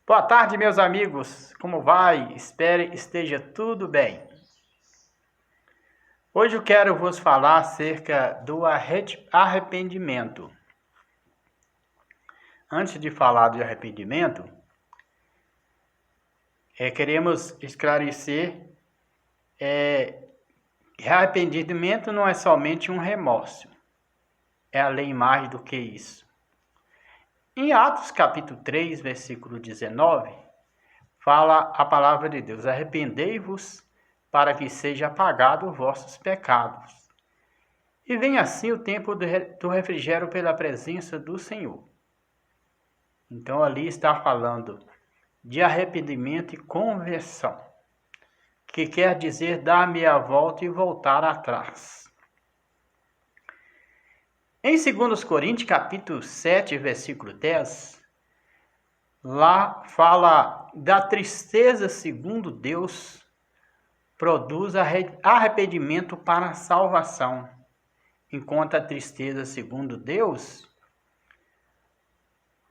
Boa tarde, meus amigos. Como vai? Espero esteja tudo bem. Hoje eu quero vos falar acerca do arrependimento. Antes de falar de arrependimento, queremos esclarecer que arrependimento não é somente um remorso, é além mais do que isso. Em Atos capítulo 3, versículo 19, fala a palavra de Deus: arrependei-vos para que seja apagado os vossos pecados. E vem assim o tempo do refrigério pela presença do Senhor. Então ali está falando de arrependimento e conversão, que quer dizer dar meia volta e voltar atrás. Em 2 Coríntios capítulo 7, versículo 10, lá fala da tristeza segundo Deus produz arrependimento para a salvação, enquanto a tristeza segundo Deus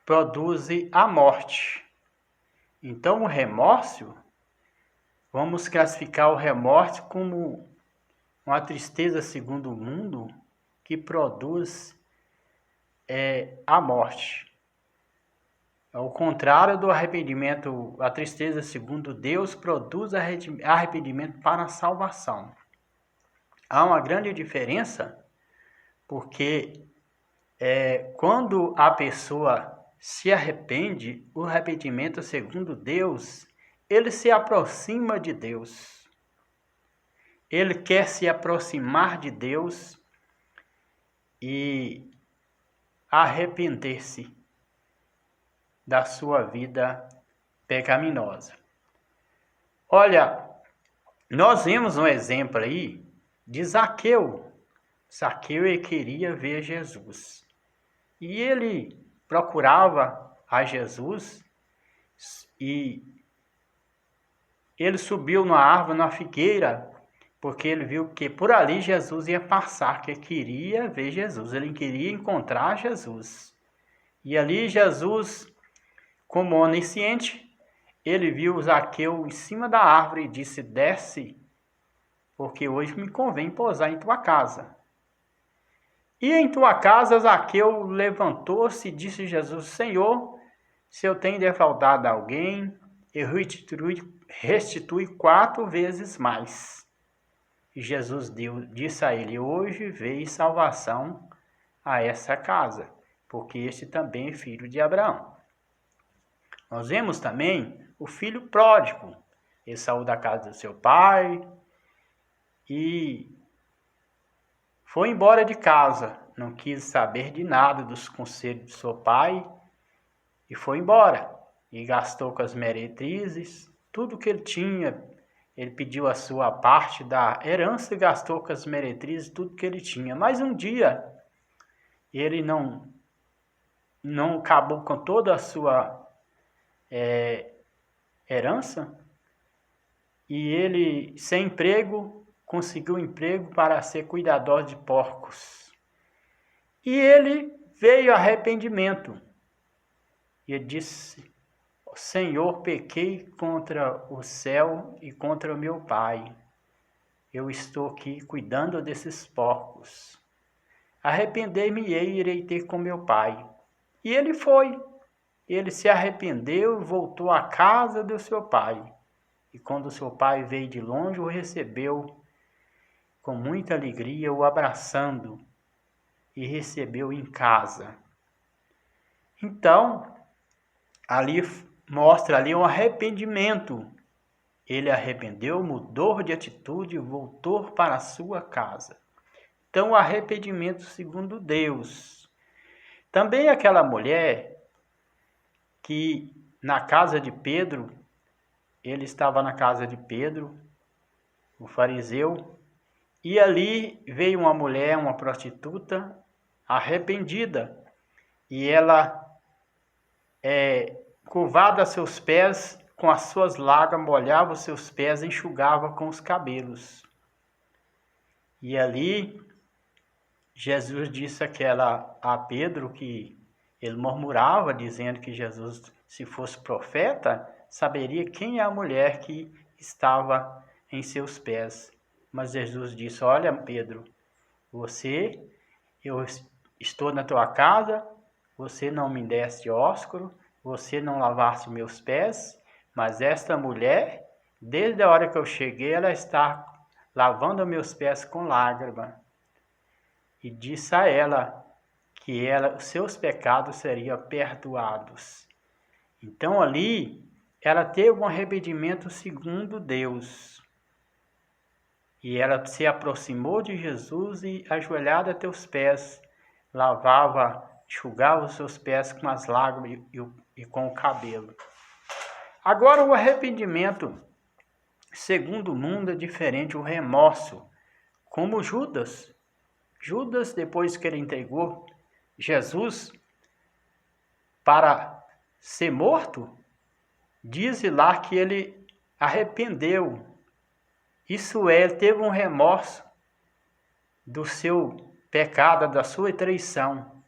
produz a morte. Então o remorso, vamos classificar o remorso como uma tristeza segundo o mundo que produz a morte. Ao contrário do arrependimento, a tristeza segundo Deus produz arrependimento para a salvação. Há uma grande diferença, porque quando a pessoa se arrepende, o arrependimento segundo Deus, ele se aproxima de Deus. Ele quer se aproximar de Deus e arrepender-se da sua vida pecaminosa. Olha, nós vemos um exemplo aí de Zaqueu. Zaqueu queria ver Jesus. E ele procurava a Jesus e ele subiu na árvore, na figueira, porque ele viu que por ali Jesus ia passar, que queria ver Jesus, ele queria encontrar Jesus. E ali Jesus, como onisciente, ele viu Zaqueu em cima da árvore e disse: desce, porque hoje me convém pousar em tua casa. E em tua casa Zaqueu levantou-se e disse a Jesus: Senhor, se eu tenho defraudado alguém, eu restitui 4 vezes mais. E Jesus disse a ele: hoje veio salvação a essa casa, porque este também é filho de Abraão. Nós vemos também o filho pródigo. Ele saiu da casa do seu pai e foi embora de casa. Não quis saber de nada dos conselhos do seu pai e foi embora. E gastou com as meretrizes, tudo que ele tinha. Ele pediu a sua parte da herança e gastou com as meretrizes tudo que ele tinha. Mas um dia, ele não acabou com toda a sua herança, e ele, sem emprego, conseguiu um emprego para ser cuidador de porcos. E ele veio arrependimento. E ele disse: Senhor, pequei contra o céu e contra o meu pai. Eu estou aqui cuidando desses porcos. Arrepender-me-ei e irei ter com meu pai. E ele foi. Ele se arrependeu e voltou à casa do seu pai. E quando o seu pai veio de longe, o recebeu com muita alegria, o abraçando, e recebeu em casa. Então, ali mostra ali um arrependimento. Ele arrependeu, mudou de atitude e voltou para a sua casa. Então, o arrependimento segundo Deus. Também aquela mulher que na casa de Pedro, ele estava na casa de Pedro, o fariseu, e ali veio uma mulher, uma prostituta, arrependida, e ela, curvada a seus pés, com as suas lágrimas, molhava os seus pés e enxugava com os cabelos. E ali, Jesus disse a Pedro que ele murmurava, dizendo que Jesus se fosse profeta, saberia quem é a mulher que estava em seus pés. Mas Jesus disse: olha, Pedro, eu estou na tua casa, você não me deste ósculo, você não lavaste meus pés, mas esta mulher, desde a hora que eu cheguei, ela está lavando meus pés com lágrima. E disse a ela que os seus pecados seriam perdoados. Então ali, ela teve um arrependimento segundo Deus. E ela se aproximou de Jesus e, ajoelhada a teus pés, enxugava os seus pés com as lágrimas e com o cabelo. Agora o arrependimento, segundo o mundo, é diferente, o remorso. Como Judas. Judas, depois que ele entregou Jesus para ser morto, diz lá que ele arrependeu. Isso é, ele teve um remorso do seu pecado, da sua traição.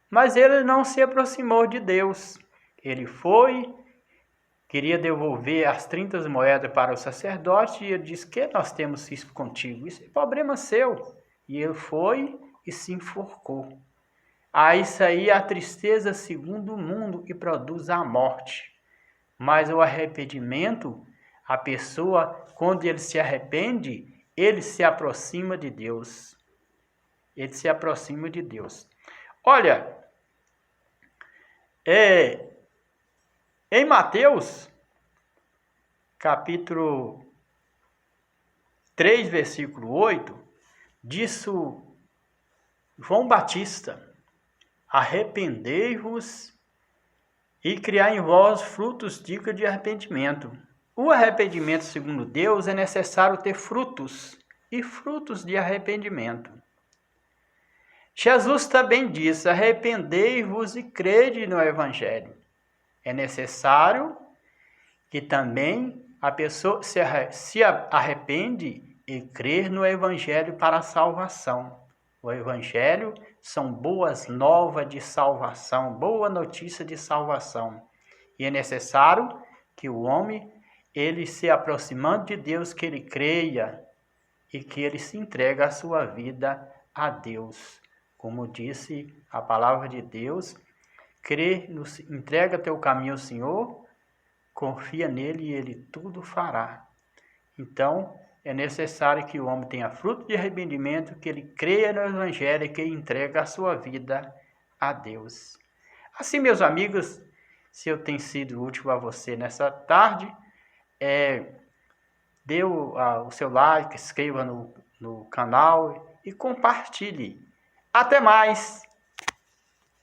Mas ele não se aproximou de Deus. Ele queria devolver as 30 moedas para o sacerdote e ele disse: que nós temos isso contigo? Isso é problema seu. E ele foi e se enforcou. Isso aí é a tristeza segundo o mundo que produz a morte. Mas o arrependimento, a pessoa, quando ele se arrepende, ele se aproxima de Deus. Ele se aproxima de Deus. Olha, em Mateus, capítulo 3, versículo 8, disse João Batista: arrependei-vos e criai em vós frutos dignos de arrependimento. O arrependimento, segundo Deus, é necessário ter frutos, e frutos de arrependimento. Jesus também disse: arrependei-vos e crede no Evangelho. É necessário que também a pessoa se arrepende e crer no Evangelho para a salvação. O Evangelho são boas novas de salvação, boa notícia de salvação. E é necessário que o homem, ele se aproximando de Deus, que ele creia e que ele se entregue a sua vida a Deus. Como disse a palavra de Deus, entrega teu caminho ao Senhor, confia nele e ele tudo fará. Então, é necessário que o homem tenha fruto de arrependimento, que ele creia no Evangelho e que ele entregue a sua vida a Deus. Assim, meus amigos, se eu tenho sido útil a você nessa tarde, dê o seu like, inscreva no canal e compartilhe. Até mais!